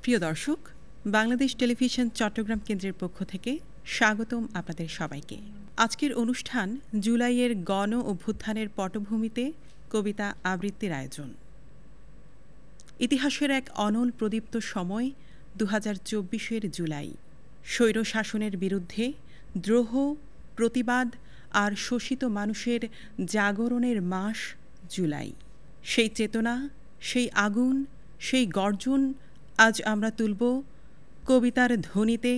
প্রিয় দর্শক, বাংলাদেশ টেলিভিশন চট্টগ্রাম কেন্দ্রের পক্ষ থেকে স্বাগতম আপনাদের সবাইকে। আজকের অনুষ্ঠান জুলাইয়ের গণ অভ্যুত্থানের পটভূমিতে কবিতা আবৃত্তির আয়োজন। ইতিহাসের এক অনল প্রদীপ্ত সময় 2024-এর জুলাই। স্বৈরশাসনের বিরুদ্ধে দ্রোহ, প্রতিবাদ আর শোষিত মানুষের জাগরণের মাস জুলাই। সেই চেতনা, সেই আগুন, সেই গর্জন আজ আমরা তুলব কবিতার ধ্বনিতে,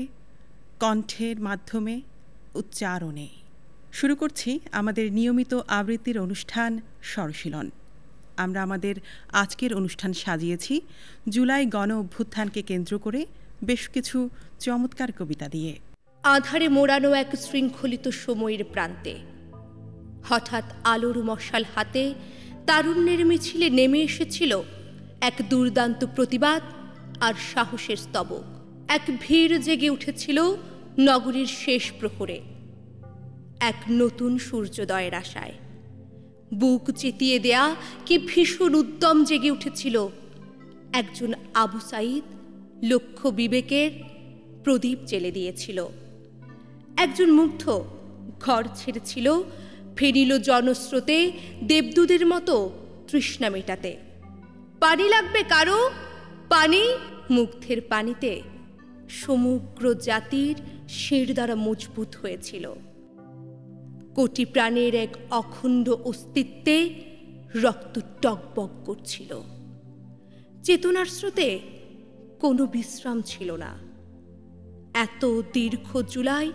কণ্ঠের মাধ্যমে, উচ্চারণে। শুরু করছি আমাদের নিয়মিত আবৃত্তির অনুষ্ঠান স্বরশীলন। আমরা আমাদের আজকের অনুষ্ঠান সাজিয়েছি জুলাই গণ অভ্যুত্থানকে কেন্দ্র করে বেশ কিছু চমৎকার কবিতা দিয়ে। আধারে মোড়ানো এক শৃঙ্খলিত সময়ের প্রান্তে হঠাৎ আলোর মশাল হাতে তারুণ্যের মিছিলে নেমে এসেছিল এক দুর্দান্ত প্রতিবাদ আর সাহসের স্তবক। এক ভিড় জেগে উঠেছিল নগরীর শেষ প্রহরে, এক নতুন সূর্যোদয়ের আশায়। বুক চেতিয়ে দেয়া কি ভীষণ উদ্যম জেগে উঠেছিল। একজন আবু সাঈদ লক্ষ্য বিবেকের প্রদীপ জ্বেলে দিয়েছিল। একজন মুগ্ধ ঘর ছেড়েছিল, ফেরিল জনস্রোতে দেবদূতের মতো তৃষ্ণা মেটাতে। পানি লাগবে কারো? পানি। মুগ্ধের পানিতে সমগ্র জাতির শির দ্বারা মজবুত হয়েছিল। কোটি প্রাণের এক অখণ্ড অস্তিত্বে রক্ত টকবক করছিল। চেতনার স্রোতে কোনো বিশ্রাম ছিল না। এত দীর্ঘ জুলাই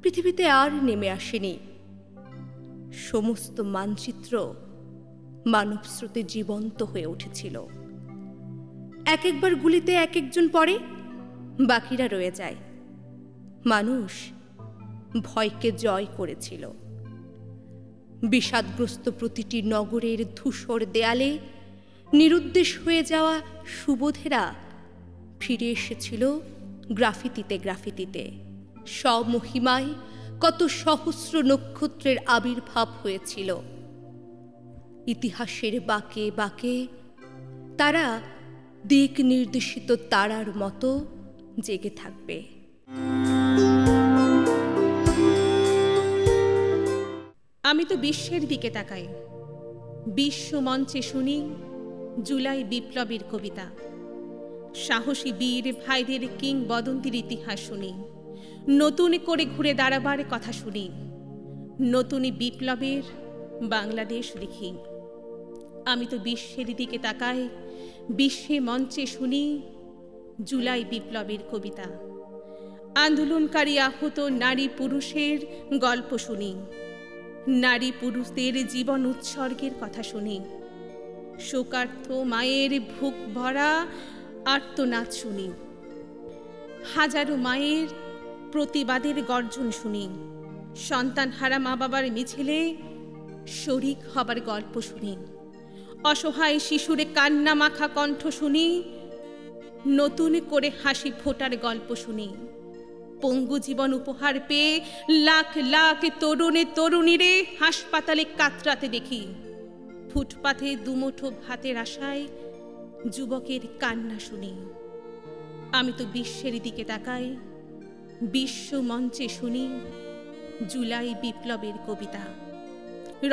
পৃথিবীতে আর নেমে আসেনি। সমস্ত মানচিত্র মানব স্রোতে জীবন্ত হয়ে উঠেছিল। এক একবার গুলিতে এক একজন পড়ে, বাকিরা রয়ে যায়। মানুষ ভয়কে জয় করেছিল। বিষাদগ্রস্ত প্রতিটি নগরের ধূসর দেয়ালে নিরুদ্দেশ হয়ে যাওয়া সুবোধেরা ফিরে এসেছিল গ্রাফিতিতে গ্রাফিতিতে। স্বমহিমায় কত সহস্র নক্ষত্রের আবির্ভাব হয়েছিল। ইতিহাসের বাঁকে বাঁকে তারা দিক নির্দেশিত তারার মতো জেগে থাকবে। আমি তো বিশ্বের দিকে তাকাই, বিশ্ব মঞ্চে শুনি জুলাই বিপ্লবের কবিতা। সাহসী বীর ভাইদের কিংবদন্তির ইতিহাস শুনি, নতুন করে ঘুরে দাঁড়াবার কথা শুনি, নতুন বিপ্লবের বাংলাদেশ লিখি। আমি তো বিশ্বের দিকে তাকাই, বিশ্বে মঞ্চে শুনি জুলাই বিপ্লবের কবিতা। আন্দোলনকারী আহত নারী পুরুষের গল্প শুনি, নারী পুরুষদের জীবন উৎসর্গের কথা শুনি, শোকার্ত মায়ের বুক ভরা আর্তনাদ শুনি, হাজারো মায়ের প্রতিবাদের গর্জন শুনি, সন্তানহারা মা বাবার মিছিলে শরিক হবার গল্প শুনি, অসহায় শিশুরে কান্না মাখা কণ্ঠ শুনি, নতুন করে হাসি ফোটার গল্প শুনি। পঙ্গু জীবন উপহার পেয়ে লাখ লাখ তরুণে তরুণীরে হাসপাতালে কাতরাতে দেখি। ফুটপাথে দুমুঠো ভাতের আশায় যুবকের কান্না শুনি। আমি তো বিশ্বের দিকে তাকাই, বিশ্ব মঞ্চে শুনি জুলাই বিপ্লবের কবিতা।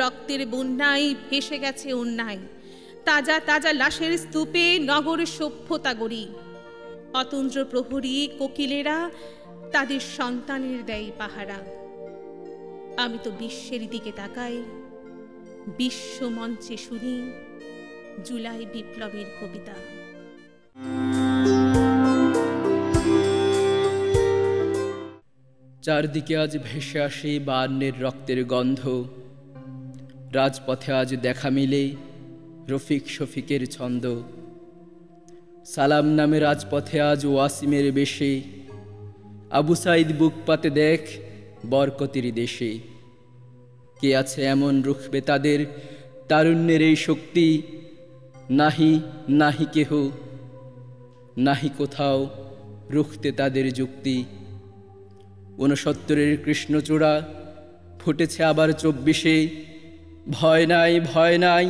রক্তের বন্যায় ভেসে গেছে অন্যায়, তাজা তাজা লাশের স্তূপে নগর সভ্যতা গড়ি। অতন্দ্র প্রহরী কোকিলেরা তাদের সন্তানের দেয় পাহারা। আমি তো বিশ্বের দিকে তাকাই, বিশ্ব মঞ্চে শুনি জুলাই বিপ্লবের কবিতা। চারদিকে আজ ভেসে আসে 52 রক্তের গন্ধ। রাজপথে আজ দেখা মিলে রফিক শফিকের ছন্দ। সালাম নামে রাজপথে আজ ওয়াসিমের বেশে, আবু সাঈদ বুক পাতে দেখ বরকতির দেশে। কে আছে এমন রুখবে তাদের তারুণ্যের এই শক্তি? নাহি নাহি কেহ, নাহি কোথাও রুখতে তাদের যুক্তি। 69-এর কৃষ্ণচূড়া ফুটেছে আবার 24-এ। ভয় নাই ভয় নাই,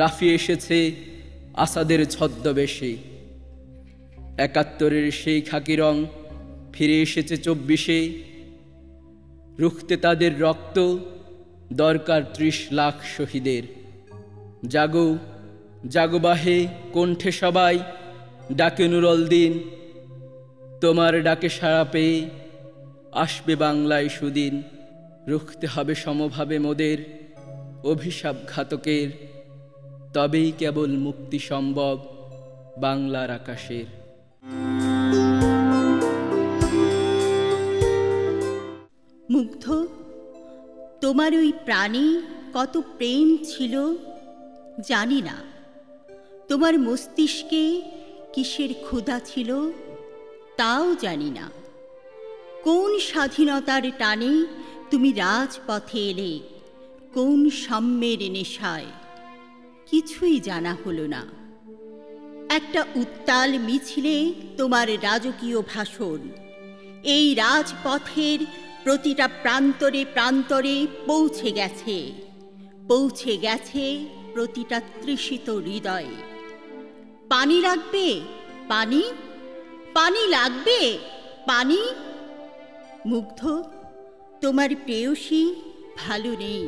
রাফি এসেছে আসাদের ছদ্মবেশে। 71-এর সেই খাকি রং ফিরে এসেছে 24-এ। রুখতে তাদের রক্ত দরকার 30 লাখ শহীদের। জাগো জাগো বাহে কণ্ঠে সবাই, ডাকে নুরল দিন, তোমার ডাকে সাড়া পেয়ে আসবে বাংলায় সুদিন। রুখতে হবে সমভাবে মোদের অভিশাপ ঘাতকের, তবেই কেবল মুক্তি সম্ভব বাংলার আকাশের। মুগ্ধ, তোমার ওই প্রাণে কত প্রেম ছিল জানি না, তোমার মস্তিষ্কে কিসের ক্ষুধা ছিল তাও জানি না। কোন স্বাধীনতার টানে তুমি রাজপথে এলে, কোন সাম্যের নেশায়, কিছুই জানা হলো না। একটা উত্তাল মিছিলে তোমার রাজকীয় ভাষণ এই রাজপথের প্রতিটা প্রান্তরে প্রান্তরে পৌঁছে গেছে, পৌঁছে গেছে প্রতিটা তৃষিত হৃদয়ে। পানি লাগবে, পানি, পানি লাগবে, পানি। মুগ্ধ, তোমার প্রেয়সী ভালো নেই,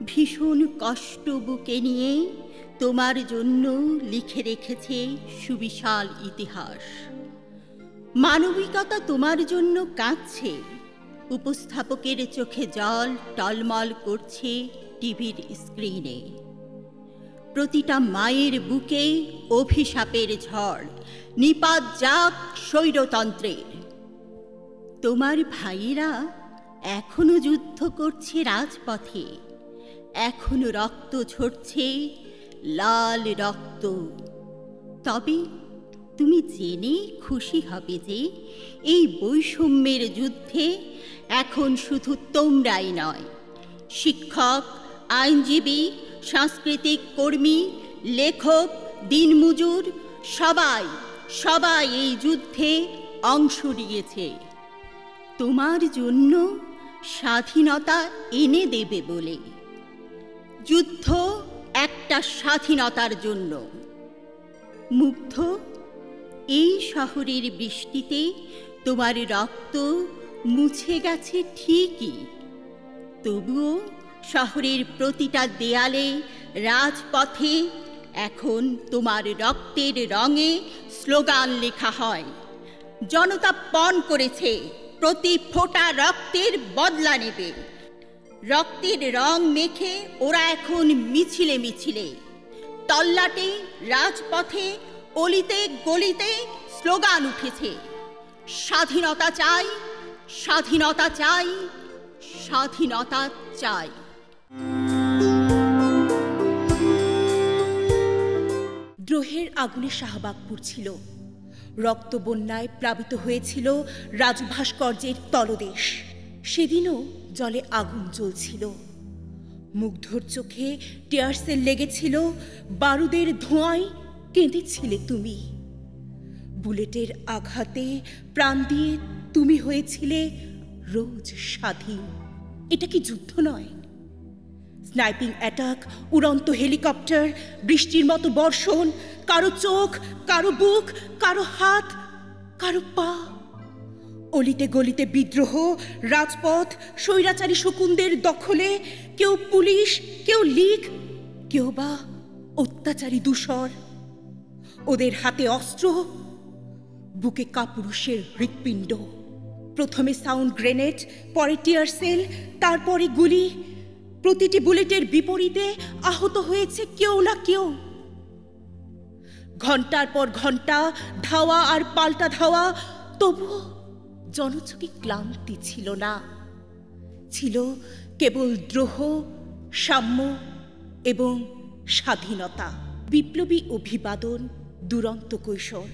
ভীষণ কষ্ট বুকে নিয়ে তোমার জন্য লিখে রেখেছে সুবিশাল ইতিহাস। মানবিকতা তোমার জন্য কাঁদছে, উপস্থাপকের চোখে জল টলমল করছে টিভির স্ক্রিনে। প্রতিটা মায়ের বুকে অভিশাপের ঝড়, নিপাত যাক স্বৈরতন্ত্রের। তোমার ভাইয়েরা এখনো যুদ্ধ করছে রাজপথে, এখনো রক্ত ঝরছে, লাল রক্ত। তবে তুমি জেনে খুশি হবে যে এই বৈষম্যের যুদ্ধে এখন শুধু তোমরাই নয়, শিক্ষক, আইনজীবী, সাংস্কৃতিক কর্মী, লেখক, দিনমজুর সবাই সবাই এই যুদ্ধে অংশ নিয়েছে তোমার জন্য স্বাধীনতা এনে দেবে বলে। যুদ্ধ একটা স্বাধীনতার জন্য। মুগ্ধ, এই শহরের বৃষ্টিতে তোমার রক্ত মুছে গেছে ঠিকই, তবুও শহরের প্রতিটা দেয়ালে, রাজপথে এখন তোমার রক্তের রঙে স্লোগান লেখা হয়। জনতা পণ করেছে, প্রতি ফোঁটা রক্তের বদলা নেবে। রক্তের রং মেখে ওরা এখন মিছিলে মিছিলে, তল্লাটে, রাজপথে, অলিতে গলিতে স্লোগান উঠেছে, স্বাধীনতা চাই, স্বাধীনতা চাই, স্বাধীনতা চাই। দ্রোহের আগুনে শাহবাগ পুড়ছিল, রক্ত বন্যায় প্লাবিত হয়েছিল রাজু ভাস্কর্যের তলদেশ। সেদিনও জলে আগুন জ্বলছিল, মুগ্ধর চোখে টিয়ারসেল লেগেছিল, বারুদের ধোঁয়ায় কেঁদেছিলে তুমি। বুলেটের আঘাতে প্রাণ দিয়ে তুমি হয়েছিলে রোজ স্বাধীন। এটা কি যুদ্ধ নয়? স্নাইপিং অ্যাটাক, উড়ন্ত হেলিকপ্টার, বৃষ্টির মতো বর্ষণ, কারো চোখ, কারো বুক, কারো হাত, কারো পা। অলিতে গলিতে বিদ্রোহ, রাজপথ স্বৈরাচারী শকুনদের দখলে, কেউ পুলিশ, কেউ লীগ, কেউ বা অত্যাচারী দূষর। ওদের হাতে অস্ত্র, বুকে কাপুরুষের হৃৎপিণ্ড। প্রথমে সাউন্ড গ্রেনেড, পরে টিয়ার সেল, তারপরে গুলি। প্রতিটি বুলেটের বিপরীতে আহত হয়েছে কেউ না কেউ। ঘন্টার পর ঘন্টা ধাওয়া আর পাল্টা ধাওয়া, তবুও জনচোখে ক্লান্তি ছিল না। ছিল কেবল দ্রোহ, সাম্য এবং স্বাধীনতা। বিপ্লবী অভিবাদন, দুরন্ত কৈশোর।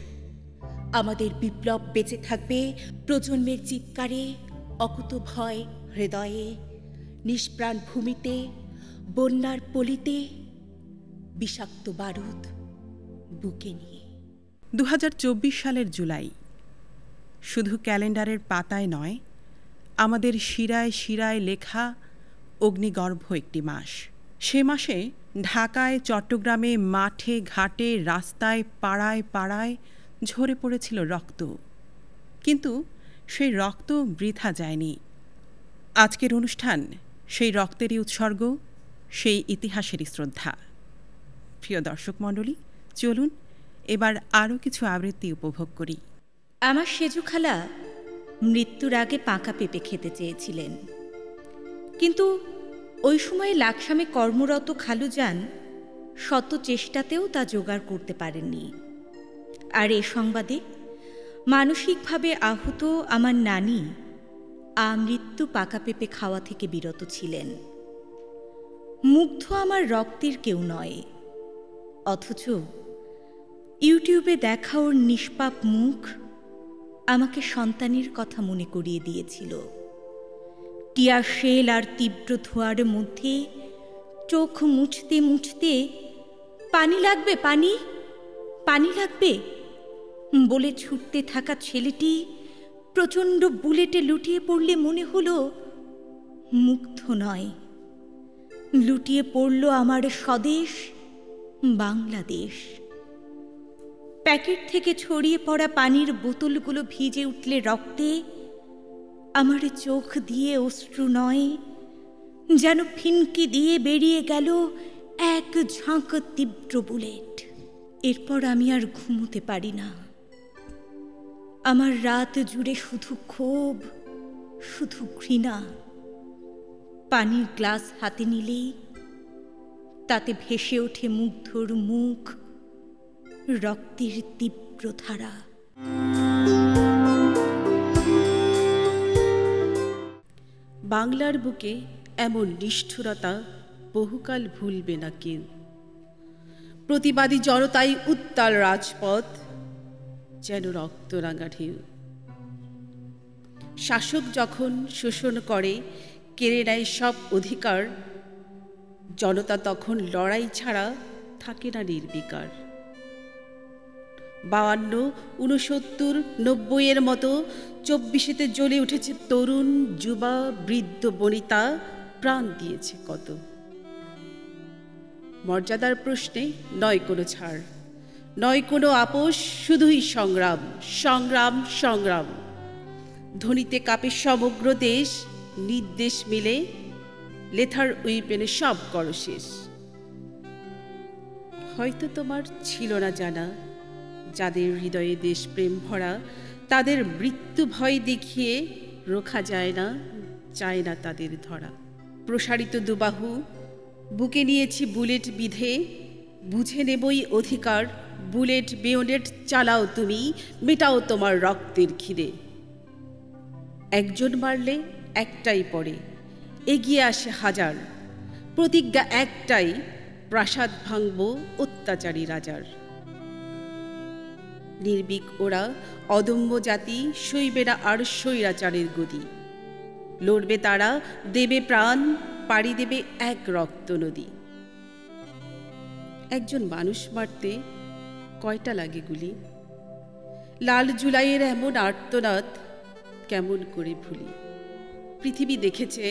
আমাদের বিপ্লব বেঁচে থাকবে প্রজন্মের চিৎকারে, অকুত ভয় হৃদয়ে, নিষ্প্রাণ ভূমিতে, বন্যার পলিতে, বিষাক্ত বারুদ বুকে নিয়ে। 2024 সালের জুলাই শুধু ক্যালেন্ডারের পাতায় নয়, আমাদের শিরায় শিরায় লেখা অগ্নিগর্ভ একটি মাস। সে মাসে ঢাকায়, চট্টগ্রামে, মাঠে ঘাটে, রাস্তায়, পাড়ায় পাড়ায় ঝরে পড়েছিল রক্ত, কিন্তু সেই রক্ত বৃথা যায়নি। আজকের অনুষ্ঠান সেই রক্তেরই উৎসর্গ, সেই ইতিহাসেরই শ্রদ্ধা। প্রিয় দর্শক মণ্ডলী, চলুন এবার আরও কিছু আবৃত্তি উপভোগ করি। আমার সেজু খালা মৃত্যুর আগে পাকা পেঁপে খেতে চেয়েছিলেন, কিন্তু ওই সময়ে লাকসামে কর্মরত খালুজান শত চেষ্টাতেও তা জোগাড় করতে পারেননি। আর এ সংবাদে মানসিকভাবে আহত আমার নানি আমৃত্যু পাকা পেঁপে খাওয়া থেকে বিরত ছিলেন। মুগ্ধ আমার রক্তের কেউ নয়, অথচ ইউটিউবে দেখা ওর নিষ্পাপ মুখ আমাকে সন্তানের কথা মনে করিয়ে দিয়েছিল। টিয়ার শেল আর তীব্র ধোঁয়ার মধ্যে চোখ মুছতে মুছতে পানি লাগবে, পানি পানি লাগবে বলে ছুটতে থাকা ছেলেটি প্রচণ্ড বুলেটে লুটিয়ে পড়লে মনে হলো মুগ্ধ নয়, লুটিয়ে পড়ল আমার স্বদেশ বাংলাদেশ। প্যাকেট থেকে ছড়িয়ে পড়া পানির বোতলগুলো ভিজে উঠলে রক্তে আমার চোখ দিয়ে অশ্রু নয়, যেন ফিনকি দিয়ে বেরিয়ে গেল এক ঝাঁক তীব্র বুলেট। এরপর আমি আর ঘুমোতে পারি না। আমার রাত জুড়ে শুধু ক্ষোভ, শুধু ঘৃণা। পানির গ্লাস হাতে নিলেই তাতে ভেসে ওঠে মুগ্ধর মুখ, রক্তের তীব্র ধারা। বাংলার বুকে এমন নিষ্ঠুরতা বহুকাল ভুলবে না কেউ। প্রতিবাদী জনতাই উত্তাল রাজপথ, যেন রক্তরাঙা ঢেউ। শাসক যখন শোষণ করে, কেড়ে নেয় সব অধিকার, জনতা তখন লড়াই ছাড়া থাকে না নির্বিকার। 52, 69, 90-এর মতো 24-তে জ্বলে উঠেছে তরুণ, যুবা, বৃদ্ধ, বনিতা, প্রাণ দিয়েছে কত। মর্যাদার প্রশ্নে নয় কোনো ছাড়, নয় কোনো আপোষ, শুধুই সংগ্রাম, সংগ্রাম, সংগ্রাম। ধ্বনিতে কাঁপে সমগ্র দেশ, নির্দেশ মিলে লেথার উইপেনে সব করো শেষ। হয়তো তোমার ছিল না জানা, যাদের হৃদয়ে দেশপ্রেম ভরা, তাদের মৃত্যু ভয় দেখিয়ে রোখা যায় না, চায় না তাদের ধরা। প্রসারিত দুবাহু বুকে নিয়েছি বুলেট বিধে, বুঝে নেবই অধিকার। বুলেট বেয়োনেট চালাও তুমি, মেটাও তোমার রক্তের খিদে। একজন মারলে একটাই পড়ে, এগিয়ে আসে হাজার। প্রতিজ্ঞা একটাই, প্রাসাদ ভাঙব অত্যাচারী রাজার। নির্ভীক ওরা, অদম্য জাতি, সইবে না আর স্বৈরাচারের গদি। লড়বে তারা, দেবে প্রাণ, পাড়ি দেবে এক রক্ত নদী। একজন মানুষ মারতে কয়টা লাগে গুলি? লাল জুলাইয়ের এমন আর্তনাদ কেমন করে ভুলি? পৃথিবী দেখেছে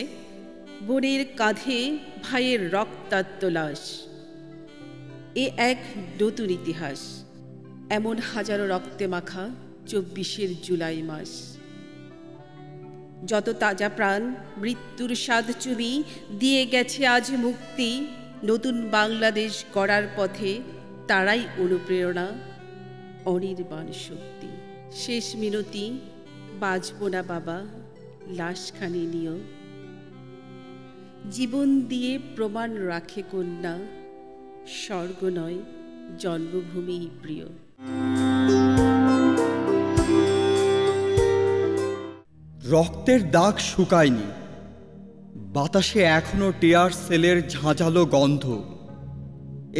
বোনের কাঁধে ভাইয়ের রক্তাক্ত লাশ। এ এক নতুন ইতিহাস, এমন হাজারো রক্তে মাখা 24 জুলাই মাস। যত তাজা প্রাণ মৃত্যুর স্বাদ চুমি দিয়ে গেছে আজ মুক্তি। নতুন বাংলাদেশ গড়ার পথে তারাই অনুপ্রেরণা, অনির্বাণ শক্তি। শেষ মিনতি, বাজব না বাবা, লাশখানি নিও। জীবন দিয়ে প্রমাণ রাখে কন্যা, স্বর্গ নয় জন্মভূমি প্রিয়। রক্তের দাগ শুকায়নি, বাতাসে এখনো টিয়ার সেলের ঝাঁঝালো গন্ধ।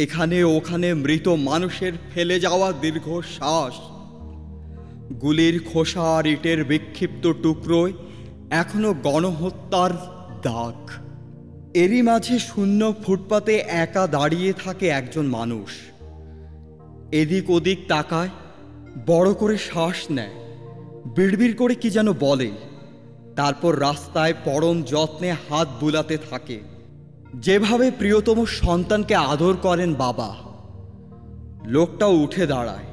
এখানে ওখানে মৃত মানুষের ফেলে যাওয়া দীর্ঘ শ্বাস। গুলির খোসা আর ইটের বিক্ষিপ্ত টুকরোয় এখনো গণহত্যার দাগ। এরই মাঝে শূন্য ফুটপাতে একা দাঁড়িয়ে থাকে একজন মানুষ। এদিক ওদিক তাকায়, বড় করে শ্বাস নেয়, বিড়বিড় করে কি যেন বলে, তারপর রাস্তায় পরম যত্নে হাত বুলাতে থাকে, যেভাবে প্রিয়তম সন্তানকে আদর করেন বাবা। লোকটাও উঠে দাঁড়ায়,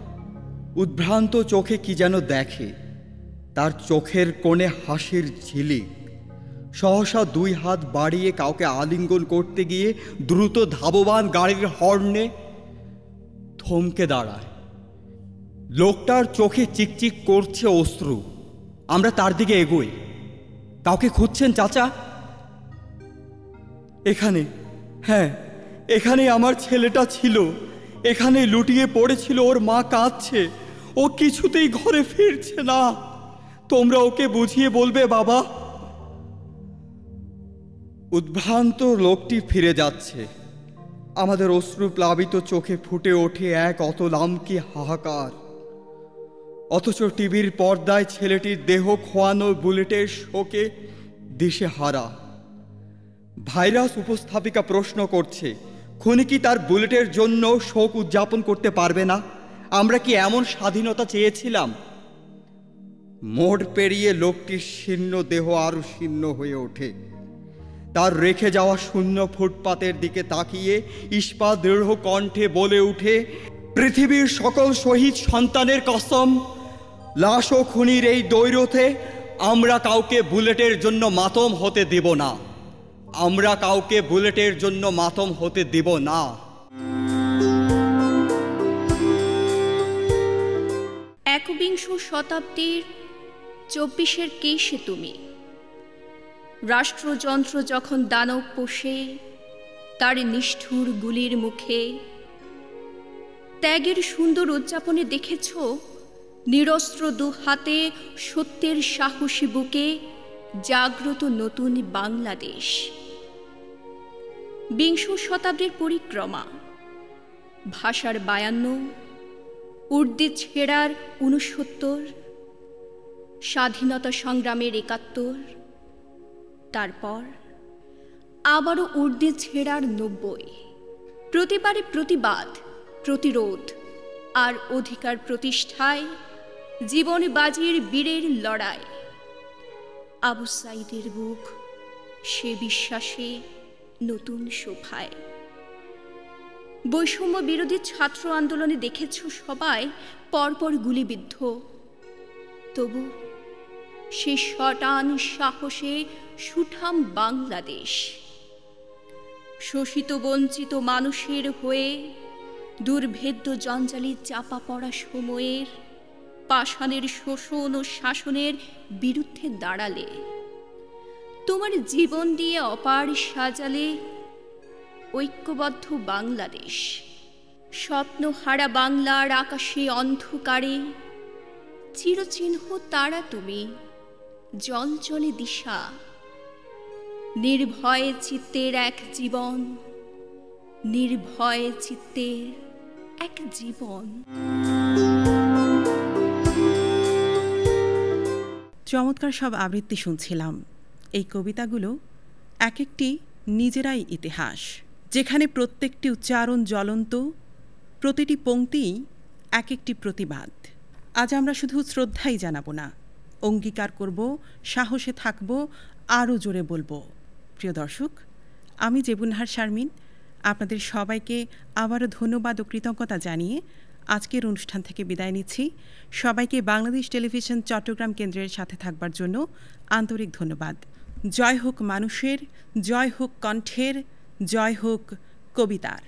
উদ্ভ্রান্ত চোখে কি যেন দেখে, তার চোখের কোণে হাসির ঝিলিক। সহসা দুই হাত বাড়িয়ে কাউকে আলিঙ্গন করতে গিয়ে দ্রুত ধাবমান গাড়ির হর্নে থমকে দাঁড়ায়। লোকটার চোখে চিকচিক করছে অশ্রু। আমরা তার দিকে এগোই। কাউকে খুঁজছেন চাচা? এখানে, হ্যাঁ, এখানে আমার ছেলেটা ছিল। এখানে লুটিয়ে পড়েছিল, ওর মা কাঁদছে, ও কিছুতেই ঘরে ফিরছে না। তোমরা ওকে বুঝিয়ে বলবে বাবা। উদ্ভ্রান্ত লোকটি ফিরে যাচ্ছে। আমাদের অশ্রু প্লাবিত চোখে ফুটে ওঠে এক অতলামকি হাহাকার। অথচ টিভির পর্দায় ছেলেটির দেহ খোয়ানো বুলেটের শোকে দিশেহারা। ভাইরাস উপস্থাপিকা প্রশ্ন করছে, খুনি কি তার বুলেটের জন্য শোক উদযাপন করতে পারবে না? আমরা কি এমন স্বাধীনতা চেয়েছিলাম? মোড় পেরিয়ে লোকটির শীর্ণ দেহ আরো শীর্ণ হয়ে ওঠে। তার রেখে যাওয়া শূন্য ফুটপাতের দিকে তাকিয়ে ইস্পাত দৃঢ় কণ্ঠে বলে উঠে, পৃথিবীর সকল শহীদ সন্তানের কসম, লাশ ও খুনির এই দ্বৈরথে আমরা কাউকে বুলেটের জন্য মাতম হতে দেব না। আমরা কাউকে বুলেটের জন্য মাতম হতে দেব না। একবিংশ শতাব্দীর 24-এর কেশে তুমি। রাষ্ট্রযন্ত্র যখন দানব পোষে তার নিষ্ঠুর গুলির মুখে, ত্যাগের সুন্দর উদযাপনে দেখেছ নিরস্ত্র দু হাতে সত্যের সাহসী বুকে জাগ্রত নতুন বাংলাদেশ। বিংশ শতাব্দীর পরিক্রমা, ভাষার 52, উর্দি ছেড়ার 69, স্বাধীনতা সংগ্রামের 71, তারপর আবারও উর্দি ছেড়ার 90। প্রতিবারে প্রতিবাদ, প্রতিরোধ আর অধিকার প্রতিষ্ঠায় জীবন বাজির বীরের লড়াই। আবু সাইদের বুক সে বিশ্বাসে নতুন শোভায়। বৈষম্য বিরোধী ছাত্র আন্দোলনে দেখেছ সবাই পরপর গুলিবিদ্ধ, তবু সে শটান সাহসে সুঠাম বাংলাদেশ। শোষিত বঞ্চিত মানুষের হয়ে দুর্ভেদ্য জঞ্জালে চাপা পড়া সময়ের পাষাণের শোষণ ও শাসনের বিরুদ্ধে দাঁড়ালে, তোমার জীবন দিয়ে অপার সাজালে ঐক্যবদ্ধ বাংলাদেশ। স্বপ্নহারা বাংলার আকাশে অন্ধকারে চিরচিহ্ন তারা তুমি, জল জলে দিশা। নির্ভয়ে চিত্তের এক জীবন, নির্ভয়ে চিত্তের এক জীবন। চমৎকার সব আবৃত্তি শুনছিলাম। এই কবিতাগুলো এক একটি নিজেরাই ইতিহাস, যেখানে প্রত্যেকটি উচ্চারণ জ্বলন্ত, প্রতিটি পংক্তিই এক একটি প্রতিবাদ। আজ আমরা শুধু শ্রদ্ধাই জানাবো না, অঙ্গীকার করব, সাহসে থাকব, আরও জোরে বলবো। প্রিয় দর্শক, আমি জেবুনহার শারমিন আপনাদের সবাইকে আবারও ধন্যবাদ ও কৃতজ্ঞতা জানিয়ে আজকের অনুষ্ঠান থেকে বিদায় নিচ্ছি। সবাইকে বাংলাদেশ টেলিভিশন চট্টগ্রাম কেন্দ্রের সাথে থাকবার জন্য আন্তরিক ধন্যবাদ। জয় হোক মানুষের, জয় হোক কণ্ঠের, জয় হোক কবিতার।